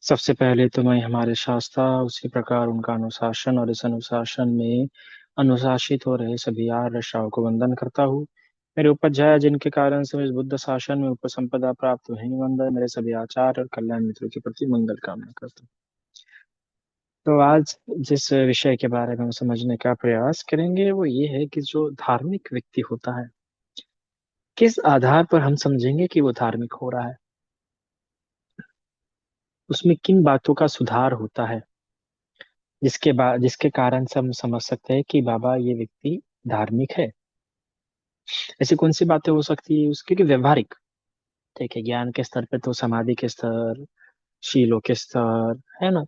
सबसे पहले तो मैं हमारे शास्त्रा उसी प्रकार उनका अनुशासन और इस अनुशासन में अनुशासित हो रहे सभी आर्य श्रावकों को वंदन करता हूँ। मेरे उपध्याय जिनके कारण से मैं इस बुद्ध शासन में उपसंपदा प्राप्त हुई वंदन मेरे सभी आचार्य और कल्याण मित्रों के प्रति मंगल कामना करता हूँ। तो आज जिस विषय के बारे में हम समझने का प्रयास करेंगे वो ये है कि जो धार्मिक व्यक्ति होता है किस आधार पर हम समझेंगे कि वो धार्मिक हो रहा है, उसमें किन बातों का सुधार होता है जिसके कारण से हम समझ सकते हैं कि बाबा ये व्यक्ति धार्मिक है। ऐसी कौन सी बातें हो सकती है उसके कि व्यवहारिक, ठीक है, ज्ञान के स्तर पे तो समाधि के स्तर, शीलों के स्तर, है ना,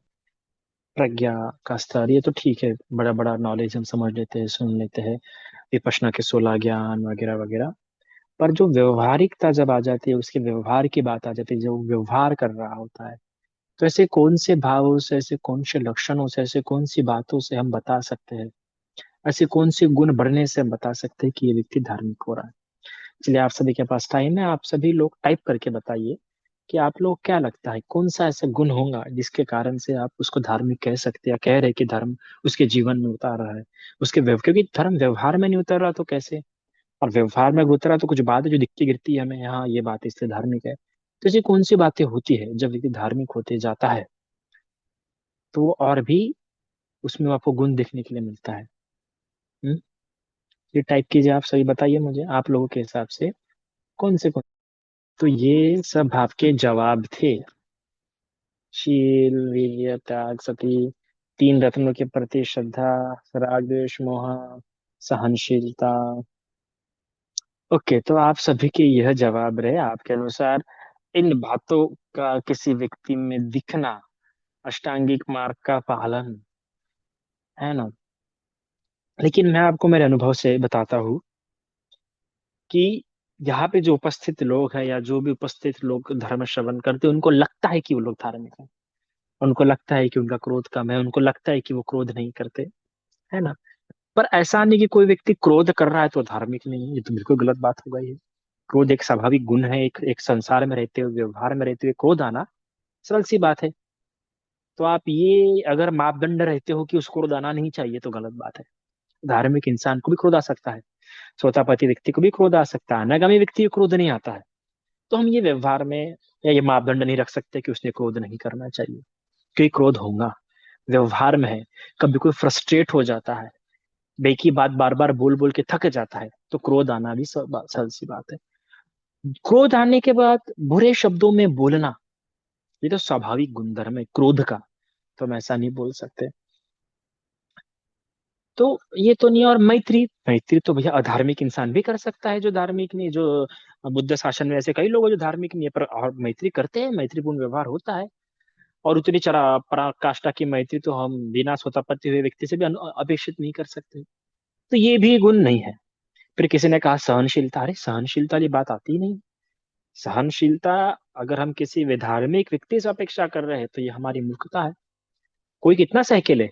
प्रज्ञा का स्तर, ये तो ठीक है, बड़ा बड़ा नॉलेज हम समझ लेते हैं, सुन लेते हैं, विपश्यना के 16 ज्ञान वगैरह वगैरह। पर जो व्यवहारिकता जब आ जाती है, उसके व्यवहार की बात आ जाती है, जो व्यवहार कर रहा होता है, तो ऐसे कौन से भावों से, ऐसे कौन से लक्षणों से, ऐसे कौन सी बातों से हम बता सकते हैं, ऐसे कौन से गुण बढ़ने से हम बता सकते हैं कि ये व्यक्ति धार्मिक हो रहा है। इसलिए आप सभी के पास टाइम है, आप सभी लोग टाइप करके बताइए कि आप लोग क्या लगता है कौन सा ऐसा गुण होगा जिसके कारण से आप उसको धार्मिक कह सकते हैं या कह रहे हैं कि धर्म उसके जीवन में उतार रहा है। क्योंकि धर्म व्यवहार में नहीं उतर रहा तो कैसे, और व्यवहार में उतरा तो कुछ बात है जो दिखती गिरती है हमें, हाँ ये बात इससे धार्मिक है। तो ऐसी कौन सी बातें होती है जब व्यक्ति धार्मिक होते जाता है तो वो और भी उसमें आपको गुण देखने के लिए मिलता है। हम्म? ये टाइप कीजिए, आप सही बताइए मुझे आप लोगों के हिसाब से कौन। तो ये सब आपके जवाब थे। शील, वीर्य, त्याग, सती, तीन रत्नों के प्रति श्रद्धा, राग द्वेष मोह, सहनशीलता। ओके, तो आप सभी के यह जवाब रहे आपके अनुसार इन बातों का किसी व्यक्ति में दिखना अष्टांगिक मार्ग का पालन, है ना। लेकिन मैं आपको मेरे अनुभव से बताता हूँ कि यहाँ पे जो उपस्थित लोग हैं या जो भी उपस्थित लोग धर्म श्रवण करते हैं उनको लगता है कि वो लोग धार्मिक हैं, उनको लगता है कि उनका क्रोध कम है, उनको लगता है कि वो क्रोध नहीं करते, है ना। पर ऐसा नहीं कि कोई व्यक्ति क्रोध कर रहा है तो धार्मिक नहीं है, ये तो बिल्कुल गलत बात हो गई है। क्रोध एक स्वाभाविक गुण है, एक संसार में रहते हुए, व्यवहार में रहते हुए क्रोध आना सरल सी बात है। तो आप ये अगर मापदंड रहते हो कि उसको क्रोध आना नहीं चाहिए तो गलत बात है। धार्मिक इंसान को भी क्रोध आ सकता है, सोतापति व्यक्ति को भी क्रोध आ सकता है, अनागामी व्यक्ति को क्रोध नहीं आता है। तो हम ये व्यवहार में या ये मापदंड नहीं रख सकते कि उसने क्रोध नहीं करना चाहिए, क्योंकि क्रोध होगा, व्यवहार में है। कभी कोई फ्रस्ट्रेट हो जाता है, बेकी बात बार बार बोल बोल के थक जाता है, तो क्रोध आना भी सरल सी बात है। क्रोध आने के बाद बुरे शब्दों में बोलना, ये तो स्वाभाविक गुणधर्म है क्रोध का, तो हम ऐसा नहीं बोल सकते। तो ये तो नहीं। और मैत्री, मैत्री तो भैया अधार्मिक इंसान भी कर सकता है जो धार्मिक नहीं, जो बुद्ध शासन में ऐसे कई लोग हैं जो धार्मिक नहीं है पर और मैत्री करते हैं, मैत्रीपूर्ण व्यवहार होता है। और उतनी चरा पराकाष्ठा की मैत्री तो हम बिना स्वतःपत्ति हुए व्यक्ति से भी अपेक्षित नहीं कर सकते। तो ये भी गुण नहीं है। फिर किसी ने कहा सहनशीलता, अरे सहनशीलता वाली बात आती ही नहीं। सहनशीलता अगर हम किसी विधार्मिक व्यक्ति से अपेक्षा कर रहे हैं तो ये हमारी मूर्खता है। कोई कितना सह के ले,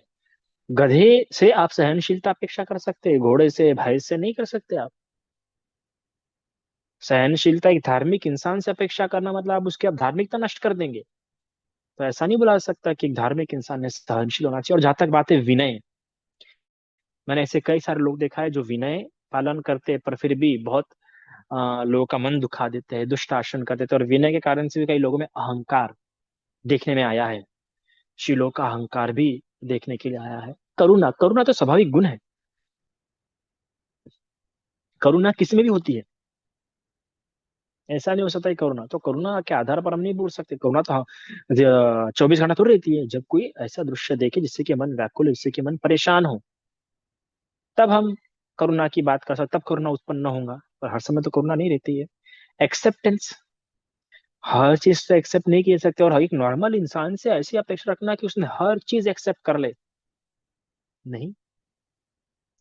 गधे से आप सहनशीलता अपेक्षा कर सकते हैं, घोड़े से भैंस से नहीं कर सकते आप। सहनशीलता एक धार्मिक इंसान से अपेक्षा करना मतलब आप उसकी आप धार्मिकता नष्ट कर देंगे। तो ऐसा नहीं बुला सकता कि एक धार्मिक इंसान ने सहनशील होना चाहिए। और जहां तक बात है विनय, मैंने ऐसे कई सारे लोग देखा है जो विनय पालन करते हैं पर फिर भी बहुत लोगों का मन दुखा देते हैं, दुष्ट आचरण कर देते हैं। और विनय के कारण से भी कई लोगों में अहंकार देखने में आया है, शीलों का अहंकार भी देखने के लिए आया है। करुणा, करुणा तो स्वाभाविक गुण है, करुणा किसी में भी होती है, ऐसा नहीं हो सकता है। करुणा तो करुणा के आधार पर हम नहीं बोल सकते, करुणा तो 24 घंटा थोड़ी रहती है। जब कोई ऐसा दृश्य देखे जिससे कि मन व्याकुल हो, जिससे कि मन परेशान हो, तब हम करुणा की बात कर सकते, तब करुणा उत्पन्न होगा। पर हर समय तो करुणा नहीं रहती है। एक्सेप्टेंस, हर चीज तो एक्सेप्ट नहीं कर सकते, और हर एक नॉर्मल इंसान से ऐसी अपेक्षा रखना कि उसने हर चीज एक्सेप्ट कर ले, नहीं।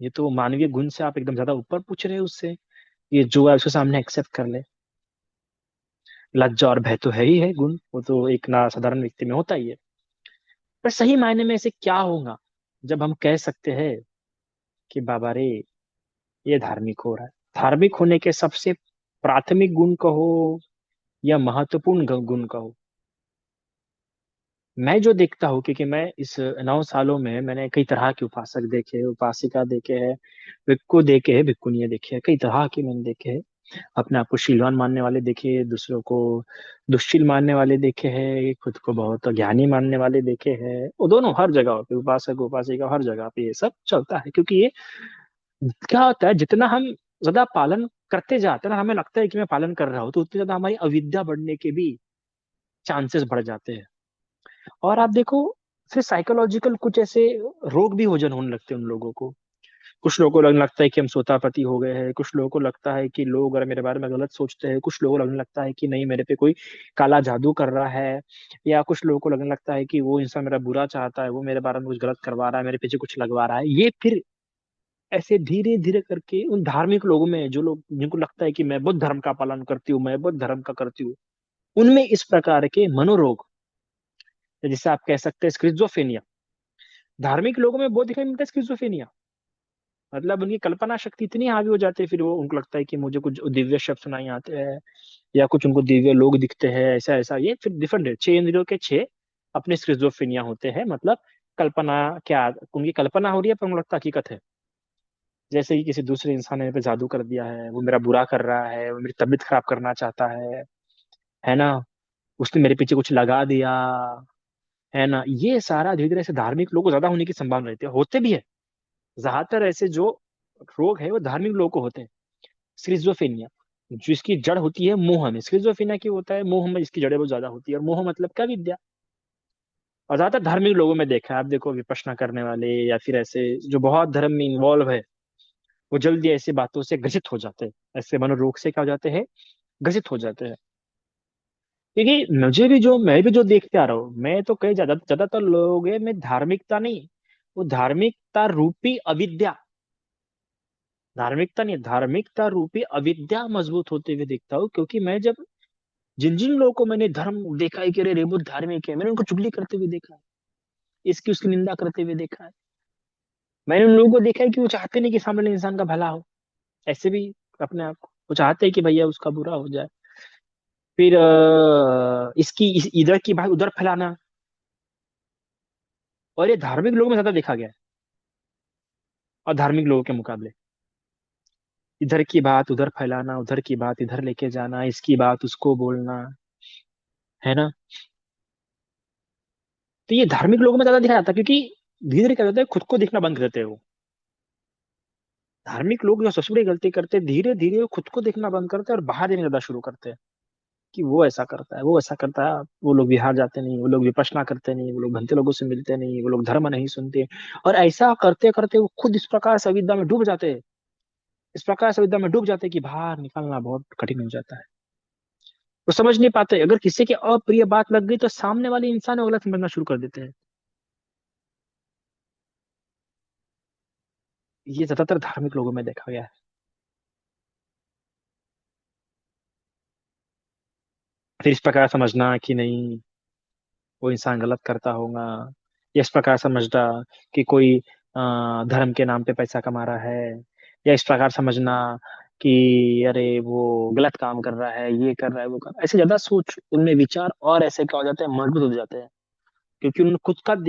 ये तो मानवीय गुण से आप एकदम ज्यादा ऊपर पूछ रहे हो उससे, ये जो है उसके सामने एक्सेप्ट कर ले। लज्जा और भय तो है ही है गुण, वो तो एक ना साधारण व्यक्ति में होता ही है। पर सही मायने में ऐसे क्या होगा जब हम कह सकते हैं कि बाबा रे ये धार्मिक हो रहा है। धार्मिक होने के सबसे प्राथमिक गुण कहो या महत्वपूर्ण गुण कहो, मैं जो देखता हूँ, क्योंकि मैं इस 9 सालों में मैंने कई तरह के उपासक देखे, उपासिका देखे हैं, भिक्खु देखे हैं, भिक्खुनियाँ देखे हैं, कई तरह के मैंने देखे हैं। अपने आप को शीलवान मानने वाले देखे हैं, दूसरों को दुश्शील मानने वाले देखे हैं, खुद को बहुत ज्ञानी मानने वाले देखे हैं। वो दोनों हर जगह पे, उपासक उपासिका हर जगह पे ये सब चलता है। क्योंकि ये क्या होता है, जितना हम ज्यादा पालन करते जाते हैं ना, हमें लगता है कि मैं पालन कर रहा हूँ, तो उतनी ज्यादा हमारी अविद्या बढ़ने के भी चांसेस बढ़ जाते हैं। और आप देखो, फिर साइकोलॉजिकल कुछ ऐसे रोग भी हो जन होने लगते हैं उन लोगों को। कुछ लोगों को लगने लगता है कि हम सोतापति हो गए हैं, कुछ लोगों को लगता है कि लोग अगर मेरे बारे में गलत सोचते हैं, कुछ लोगों को लगने लगता है कि नहीं मेरे पे कोई काला जादू कर रहा है, या कुछ लोगों को लगने लगता है कि वो इंसान मेरा बुरा चाहता है, वो मेरे बारे में कुछ गलत करवा रहा है, मेरे पीछे कुछ लगवा रहा है। ये फिर ऐसे धीरे धीरे करके उन धार्मिक लोगों में, जो लोग जिनको लगता है कि मैं बुद्ध धर्म का पालन करती हूँ, मैं बुद्ध धर्म का करती हूँ, उनमें इस प्रकार के मनोरोग, जिसे आप कह सकते हैं स्किज़ोफ्रेनिया, धार्मिक लोगों में बहुत दिखाई मिलता है स्किज़ोफ्रेनिया। मतलब उनकी कल्पना शक्ति इतनी हावी हो जाती है, फिर वो उनको लगता है कि मुझे कुछ दिव्य शब्द सुनाई आते हैं, या कुछ उनको दिव्य लोग दिखते हैं, ऐसा ऐसा। ये फिर डिफरेंट है, 6 इंद्रियों के 6 अपने स्किज़ोफ्रेनिया होते हैं। मतलब कल्पना, क्या उनकी कल्पना हो रही है पर उनको लगता हकीकत है। जैसे कि किसी दूसरे इंसान ने मेरे पे जादू कर दिया है, वो मेरा बुरा कर रहा है, वो मेरी तबीयत खराब करना चाहता है ना, उसने मेरे पीछे कुछ लगा दिया, है ना। ये सारा धीरे धीरे से धार्मिक लोगों को ज्यादा होने की संभावना रहती है, होते भी है। ज्यादातर ऐसे जो रोग है वो धार्मिक लोगों को होते हैं। स्किज़ोफ्रेनिया जिसकी जड़ होती है मोह में, स्किज़ोफ्रेनिया की होता है मोह में, इसकी जड़ें बहुत ज्यादा होती है। और मोह मतलब क्या, विद्या। और ज्यादातर धार्मिक लोगों में देखा है, आप देखो विपश्यना करने वाले या फिर ऐसे जो बहुत धर्म में इन्वॉल्व है, वो जल्दी ऐसी बातों से ग्रसित हो जाते हैं, ऐसे मनोरोग से क्या हो जाते हैं, ग्रसित हो जाते हैं। क्योंकि मैं भी जो देखते आ रहा हूँ, मैं तो कई ज्यादातर लोग हैं में धार्मिकता नहीं, वो धार्मिकता रूपी अविद्या, धार्मिकता नहीं, धार्मिकता रूपी अविद्या मजबूत होते हुए देखता हूँ। क्योंकि मैं जब जिन जिन लोगों को मैंने धर्म देखा है कि अरे रे बुद्ध धार्मिक है, मैंने उनको चुगली करते हुए देखा है, इसकी उसकी निंदा करते हुए देखा है। मैंने उन लोगों को देखा है कि वो चाहते नहीं कि सामने वाले इंसान का भला हो, ऐसे भी अपने आप को वो चाहते हैं कि भैया उसका बुरा हो जाए। फिर इधर की बात उधर फैलाना, और ये धार्मिक लोगों में ज्यादा देखा गया है। और धार्मिक लोगों के मुकाबले इधर की बात उधर फैलाना, उधर की बात इधर लेके जाना, इसकी बात उसको बोलना, है ना। तो ये धार्मिक लोगों में ज्यादा दिखा जाता है, क्योंकि धीरे धीरे क्या होता है, खुद को देखना बंद कर देते हैं वो। धार्मिक लोग जो सबसे बड़ी गलती करते हैं, धीरे धीरे वो खुद को देखना बंद करते हैं और बाहर देने ज्यादा शुरू करते हैं कि वो ऐसा करता है, वो ऐसा करता है। वो लोग विहार जाते नहीं, वो लोग विपश्यना करते नहीं, वो लोग भंते लोगों से मिलते नहीं, वो लोग धर्म नहीं सुनते। और ऐसा करते करते वो खुद इस प्रकार से अविद्या में डूब जाते हैं, इस प्रकार से अविद्या में डूब जाते हैं कि बाहर निकलना बहुत कठिन हो जाता है। वो समझ नहीं पाते, अगर किसी की अप्रिय बात लग गई तो सामने वाले इंसान को गलत समझना शुरू कर देते हैं। ये ज्यादातर धार्मिक लोगों में देखा गया है। फिर इस प्रकार समझना कि नहीं, वो इंसान गलत करता होगा, या इस प्रकार समझना कि कोई धर्म के नाम पे पैसा कमा रहा है, या इस प्रकार समझना कि अरे वो गलत काम कर रहा है, ये कर रहा है, वो कर रहा है। ऐसे ज्यादा सोच उनमें विचार और ऐसे क्या हो जाते हैं, मजबूत हो जाते हैं। क्योंकि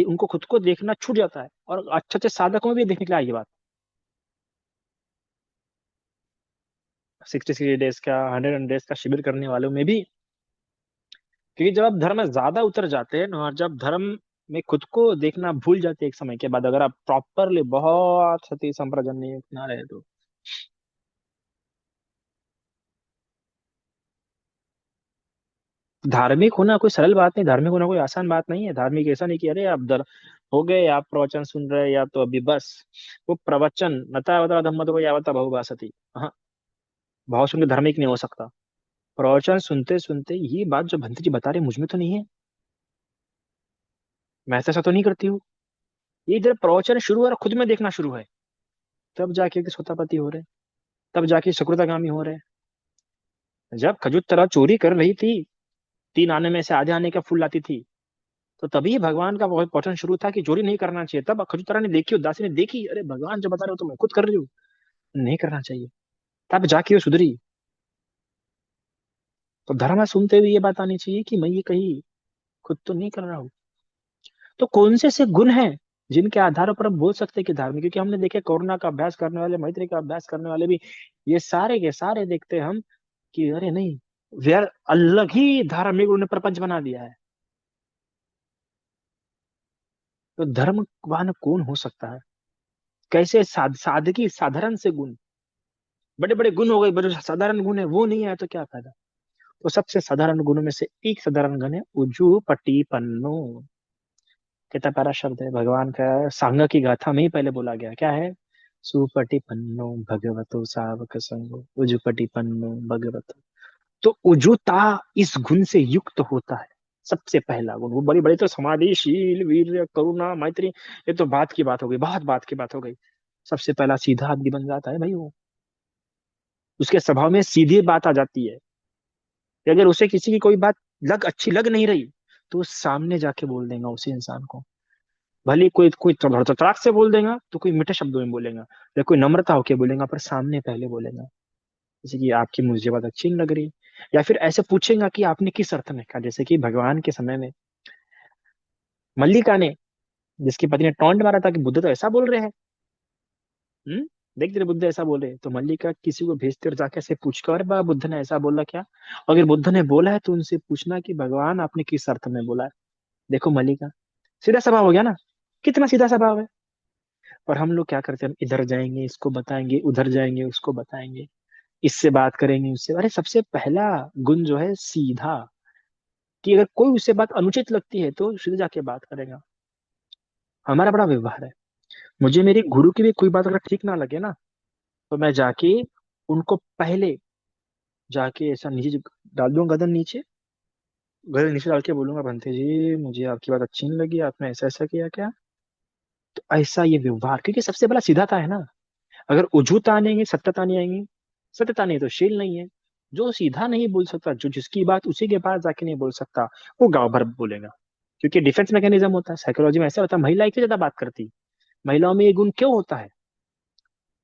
उनको खुद को देखना छूट जाता है। और अच्छे अच्छे साधकों में भी देखने के लिए आई ये बात, 60 डेज का, 100 डेज का शिविर करने वालों में भी। क्योंकि जब आप धर्म में ज्यादा उतर जाते हैं ना, और जब धर्म में खुद को देखना भूल जाते हैं एक समय के बाद, अगर आप प्रॉपरली बहुत सती संप्रजन नहीं अपना रहे तो। धार्मिक होना कोई सरल बात नहीं, धार्मिक होना कोई आसान बात नहीं है। धार्मिक ऐसा नहीं कि अरे आप हो गए, आप प्रवचन सुन रहे या तो अभी बस। वो प्रवचन नता अवता धम्म तो यावता बहुभाषति, हाँ, भाव सुन के धार्मिक नहीं हो सकता। प्रवचन सुनते सुनते ये बात जो भंते जी बता रहे मुझ में तो नहीं है, मैं तो ऐसा तो नहीं करती हूँ, ये इधर प्रवचन शुरू है और खुद में देखना शुरू है, तब जाके के सोतापति हो रहे, तब जाके सुकृतागामी हो रहे। जब खजुत्तरा चोरी कर रही थी, 3 आने में से आधे आने का फूल लाती थी, तो तभी भगवान का बहुत पठन शुरू था कि चोरी नहीं करना चाहिए। तब खजुत्तरा ने देखी, उदासी ने देखी, अरे भगवान जो बता रहे हो तो मैं खुद कर रही हूँ, नहीं करना चाहिए। तब जाके वो सुधरी। तो धर्म सुनते हुए ये बात आनी चाहिए कि मैं ये कहीं खुद तो नहीं कर रहा हूँ। तो कौन से गुण हैं जिनके आधार पर हम बोल सकते हैं कि धार्मिक? क्योंकि हमने देखे कोरोना का अभ्यास करने वाले, मैत्री का अभ्यास करने वाले भी ये सारे के सारे देखते हैं हम कि अरे नहीं, वे आर अलग ही धार्मिक, उन्होंने प्रपंच बना दिया है। तो धर्मवान कौन हो सकता है? कैसे सादगी, साधारण से गुण, बड़े बड़े गुण हो गए, बड़े साधारण गुण है वो नहीं है तो क्या फायदा? तो सबसे साधारण गुणों में से एक साधारण गुण है उजू पटी पन्नो। कितना प्यारा शब्द है, भगवान का सांग की गाथा में ही पहले बोला गया, क्या है? सुपटी पन्नो भगवतो सावक संगो, उजुपटी पन्नो भगवतो। तो उजुता इस गुण से युक्त होता है। सबसे पहला गुण, वो बड़ी बड़ी तो समाधिशील, वीर्य, करुणा, मैत्री, ये तो बात की बात हो गई, बहुत बात की बात हो गई। सबसे पहला सीधा आदमी बन जाता है भाई वो। उसके स्वभाव में सीधी बात आ जाती है कि अगर उसे किसी की कोई बात अच्छी लग नहीं रही तो वो सामने जाके बोल देगा उसी इंसान को। भले कोई कोई तड़ाक से बोल देगा तो कोई मीठे शब्दों में बोलेगा, या कोई नम्रता होके बोलेगा, पर सामने पहले बोलेगा। जैसे कि आपकी मुझे बात अच्छी नहीं लग रही, या फिर ऐसे पूछेगा कि आपने किस अर्थ में कहा। जैसे कि भगवान के समय में मल्लिका ने, जिसकी पति ने टॉन्ट मारा था कि बुद्ध तो ऐसा बोल रहे हैं, देख तेरे बुद्ध ऐसा बोले, तो मल्लिका किसी को भेजते और जाके ऐसे पूछ कर, अरे बा बुद्ध ने ऐसा बोला क्या? अगर बुद्ध ने बोला है तो उनसे पूछना कि भगवान आपने किस अर्थ में बोला है। देखो मल्लिका, सीधा स्वभाव हो गया ना, कितना सीधा स्वभाव है। और हम लोग क्या करते हैं, हम इधर जाएंगे इसको बताएंगे, उधर जाएंगे उसको बताएंगे, इससे बात करेंगे उससे। अरे सबसे पहला गुण जो है सीधा, कि अगर कोई उससे बात अनुचित लगती है तो सीधे जाके बात करेगा। हमारा बड़ा व्यवहार है, मुझे मेरे गुरु की भी कोई बात अगर ठीक ना लगे ना, तो मैं जाके उनको पहले जाके ऐसा नीचे डाल दूंगा, गदन नीचे, गदन नीचे डाल के बोलूंगा, बंते जी मुझे आपकी बात अच्छी नहीं लगी, आपने ऐसा ऐसा किया क्या? तो ऐसा ये व्यवहार, क्योंकि सबसे बड़ा सीधाता है ना। अगर उजुता नहीं है, सत्यता नहीं आएंगी, सत्यता नहीं तो शील नहीं है। जो सीधा नहीं बोल सकता, जो जिसकी बात उसी के पास जाके नहीं बोल सकता, वो गांव भर बोलेगा। क्योंकि डिफेंस मैकेनिज्म होता है, साइकोलॉजी में ऐसा होता है, महिला क्यों ज्यादा बात करती, महिलाओं में ये गुण क्यों होता है,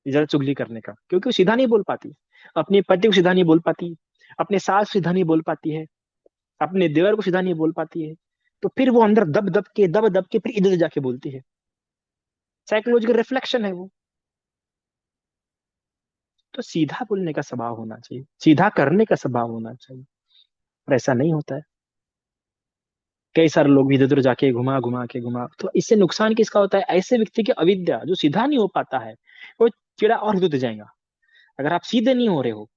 ज्यादा चुगली करने का? क्योंकि वो सीधा नहीं बोल पाती, अपने पति को सीधा नहीं बोल पाती, अपने सास को सीधा नहीं बोल पाती है, अपने देवर को सीधा नहीं बोल पाती है। तो फिर वो अंदर दब दब के फिर इधर जाके बोलती है। साइकोलॉजिकल रिफ्लेक्शन है वो। तो सीधा बोलने का स्वभाव होना चाहिए, सीधा करने का स्वभाव होना चाहिए, पर ऐसा नहीं होता है। कई सारे लोग भी इधर उधर जाके घुमा घुमा के घुमा, तो इससे नुकसान किसका होता है? ऐसे व्यक्ति की अविद्या, जो सीधा नहीं हो पाता है, वो चिड़ा और होते जाएगा। अगर आप सीधे नहीं हो रहे हो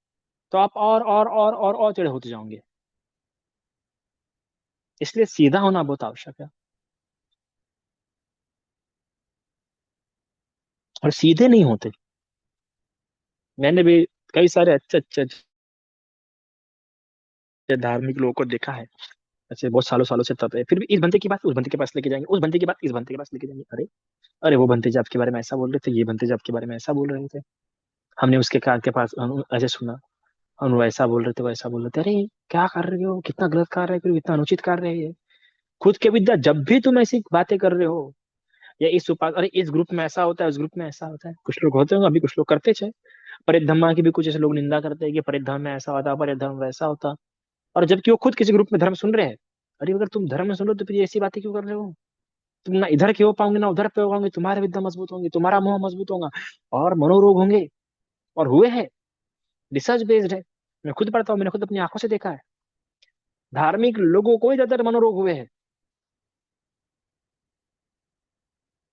तो आप और चिड़े होते जाओगे। इसलिए सीधा होना बहुत आवश्यक है। और सीधे नहीं होते, मैंने भी कई सारे अच्छे अच्छे अच्छे धार्मिक लोगों को देखा है, ऐसे बहुत सालों सालों से तब है, फिर भी इस बंदे की बात उस बंदे के पास लेके जाएंगे, उस बंदे की बात इस बंदे के पास लेके जाएंगे। अरे, अरे वो बंते जी आपके बारे में ऐसा बोल रहे थे, ये बंते जी आपके बारे में ऐसा बोल रहे थे, हमने उसके कान के पास ऐसे सुना, हम वो ऐसा बोल रहे थे, वैसा बोल रहे थे। अरे क्या कर रहे हो, कितना गलत कर रहे हो, फिर इतना अनुचित कर रहे हैं। खुद के विद्या, जब भी तुम ऐसी बातें कर रहे हो, या इस उपास, अरे इस ग्रुप में ऐसा होता है, उस ग्रुप में ऐसा होता है, कुछ लोग होते होंगे, अभी कुछ लोग करते थे। परिधम्मा की भी कुछ ऐसे लोग निंदा करते हैं कि परिधर्म में ऐसा होता, परिधर्म वैसा होता। और जबकि वो खुद किसी ग्रुप में धर्म सुन रहे हैं। अरे अगर तुम धर्म में सुन रहे हो तो फिर ये ऐसी बातें क्यों कर रहे हो? तुम ना इधर के हो पाओगे ना उधर पे हो पाओगे, तुम्हारे विद्या मजबूत होंगे, तुम्हारा मोह मजबूत होगा, और मनोरोग होंगे। और हुए हैं, रिसर्च बेस्ड है, मैं खुद पढ़ता हूँ, मैंने खुद अपनी आंखों से देखा है। धार्मिक लोगों को ही ज्यादातर मनोरोग हुए हैं,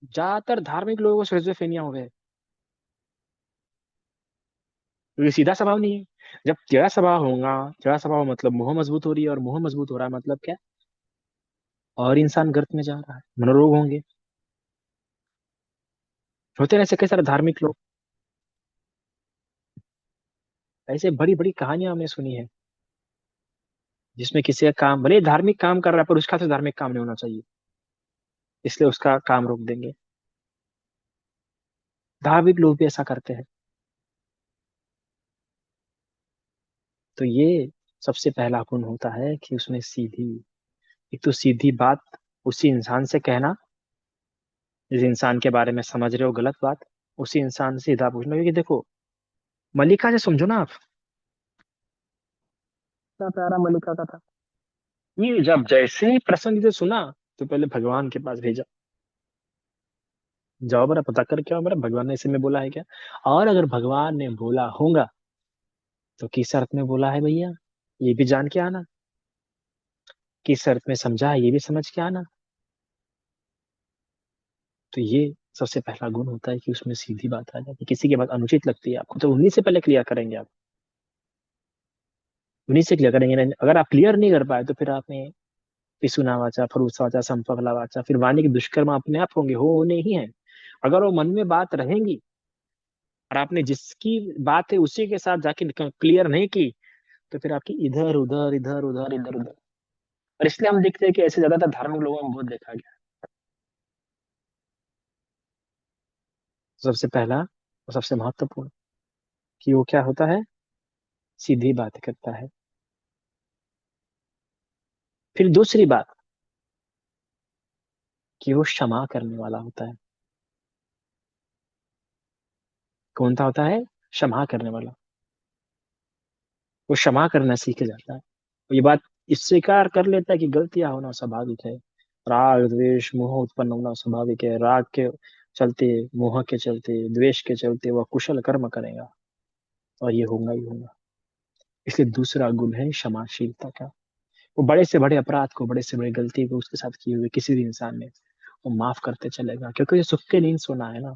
ज्यादातर धार्मिक लोगों को स्किज़ोफ्रेनिया हुए हैं, क्योंकि सीधा स्वभाव नहीं है। जब टेढ़ा स्वभाव होगा, टेढ़ा स्वभाव मतलब मुंह मजबूत हो रही है, और मुंह मजबूत हो रहा है मतलब क्या? और इंसान गर्त में जा रहा है, मनोरोग होंगे। होते हैं ऐसे कई सारे धार्मिक लोग, ऐसे बड़ी बड़ी कहानियां हमने सुनी है, जिसमें किसी का काम, भले ही धार्मिक काम कर रहा है, पर उसका तो धार्मिक काम नहीं होना चाहिए, इसलिए उसका काम रोक देंगे। धार्मिक लोग भी ऐसा करते हैं। तो ये सबसे पहला गुण होता है कि उसने सीधी, एक तो सीधी बात उसी इंसान से कहना, जिस इंसान के बारे में समझ रहे हो गलत बात, उसी इंसान से सीधा पूछना। क्योंकि देखो, मलिका से समझो ना आप, इतना प्यारा मलिका का था, ये जब जैसे ही प्रसंग से सुना, तो पहले भगवान के पास भेजा, जाओ मेरा पता कर क्या मेरा भगवान ने इसे में बोला है क्या। और अगर भगवान ने बोला होगा तो किस अर्थ में बोला है भैया, ये भी जान के आना। किस अर्थ में समझा है ये भी समझ के आना। तो ये सबसे पहला गुण होता है कि उसमें सीधी बात आ जाती है। किसी की बात अनुचित लगती है आपको तो उन्हीं से पहले क्लियर करेंगे आप, उन्हीं से क्लियर करेंगे। नहीं, अगर आप क्लियर नहीं कर पाए तो फिर आपने पिसुना वाचा फरूसा वाचा संपकला वाचा, फिर वाणी के दुष्कर्म अपने आप होंगे, हो होने ही है। अगर वो मन में बात रहेंगी और आपने जिसकी बात है उसी के साथ जाके क्लियर नहीं की, तो फिर आपकी इधर उधर इधर उधर इधर उधर। और इसलिए हम देखते हैं कि ऐसे ज्यादातर धार्मिक लोगों में बहुत देखा गया। सबसे पहला और सबसे महत्वपूर्ण कि वो क्या होता है, सीधी बात करता है। फिर दूसरी बात कि वो क्षमा करने वाला होता है। कौन सा होता है, क्षमा करने वाला। वो क्षमा करना सीख जाता है। ये बात इस स्वीकार कर लेता है कि गलतियां होना स्वाभाविक है। राग द्वेष मोह उत्पन्न होना स्वाभाविक है। राग के चलते, मोह के चलते, द्वेष के चलते वह कुशल कर्म करेगा, और ये होगा ही होगा। इसलिए दूसरा गुण है क्षमाशीलता का। वो बड़े से बड़े अपराध को, बड़े से बड़े गलती को उसके साथ किए हुए किसी भी इंसान ने, वो माफ करते चलेगा, क्योंकि ये सुख की नींद सोना है ना।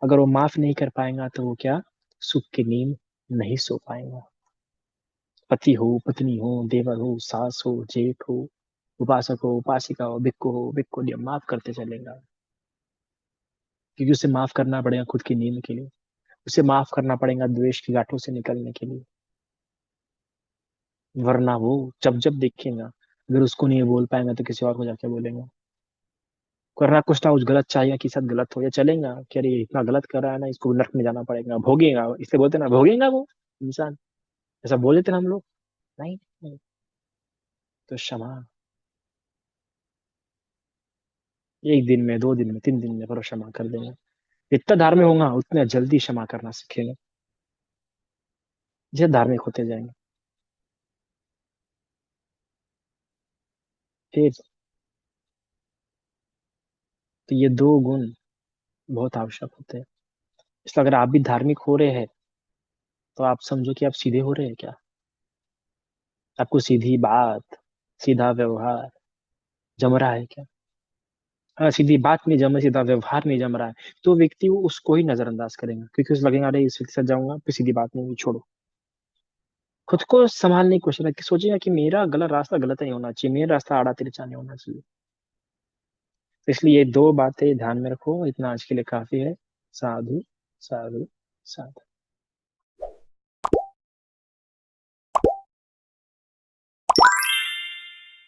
अगर वो माफ नहीं कर पाएगा तो वो क्या, सुख की नींद नहीं सो पाएगा। पति हो, पत्नी हो, देवर हो, सास हो, जेठ हो, उपासक हो, उपासिका हो, भिक्खु हो, माफ करते चलेगा। क्योंकि उसे माफ करना पड़ेगा खुद की नींद के लिए। उसे माफ करना पड़ेगा द्वेष की गांठों से निकलने के लिए। वरना वो जब जब देखेगा, अगर उसको नहीं बोल पाएंगा तो किसी और को जाके बोलेंगे। करना कुछ ना कुछ गलत चाहिए कि साथ गलत हो या चलेगा कि अरे ये इतना गलत कर रहा है ना, इसको नरक में जाना पड़ेगा, भोगेगा, इसलिए बोलते ना भोगेगा वो इंसान। ऐसा बोल देते ना हम लोग। नहीं, नहीं। तो क्षमा, एक दिन में, 2 दिन में, 3 दिन में पर क्षमा कर देंगे। जितना धार्मिक होगा उतने जल्दी क्षमा करना सीखेंगे, जैसे धार्मिक होते जाएंगे। फिर तो ये 2 गुण बहुत आवश्यक होते हैं। इसलिए अगर आप भी धार्मिक हो रहे हैं तो आप समझो कि आप सीधे हो रहे हैं क्या। आपको सीधी बात, सीधा व्यवहार जम रहा है क्या। अगर सीधी बात नहीं जम रही, सीधा व्यवहार नहीं जम रहा है, तो व्यक्ति वो उसको ही नजरअंदाज करेगा, क्योंकि उसे लगेगा अरे इस व्यक्ति से जाऊंगा फिर सीधी बात नहीं हुई, छोड़ो। खुद को संभालने की कोशिश कि सोचेगा कि मेरा गलत रास्ता गलत नहीं होना चाहिए, मेरा रास्ता आड़ा तिरछा नहीं होना चाहिए। तो इसलिए ये 2 बातें ध्यान में रखो, इतना आज के लिए काफी है। साधु, साधु, साधु।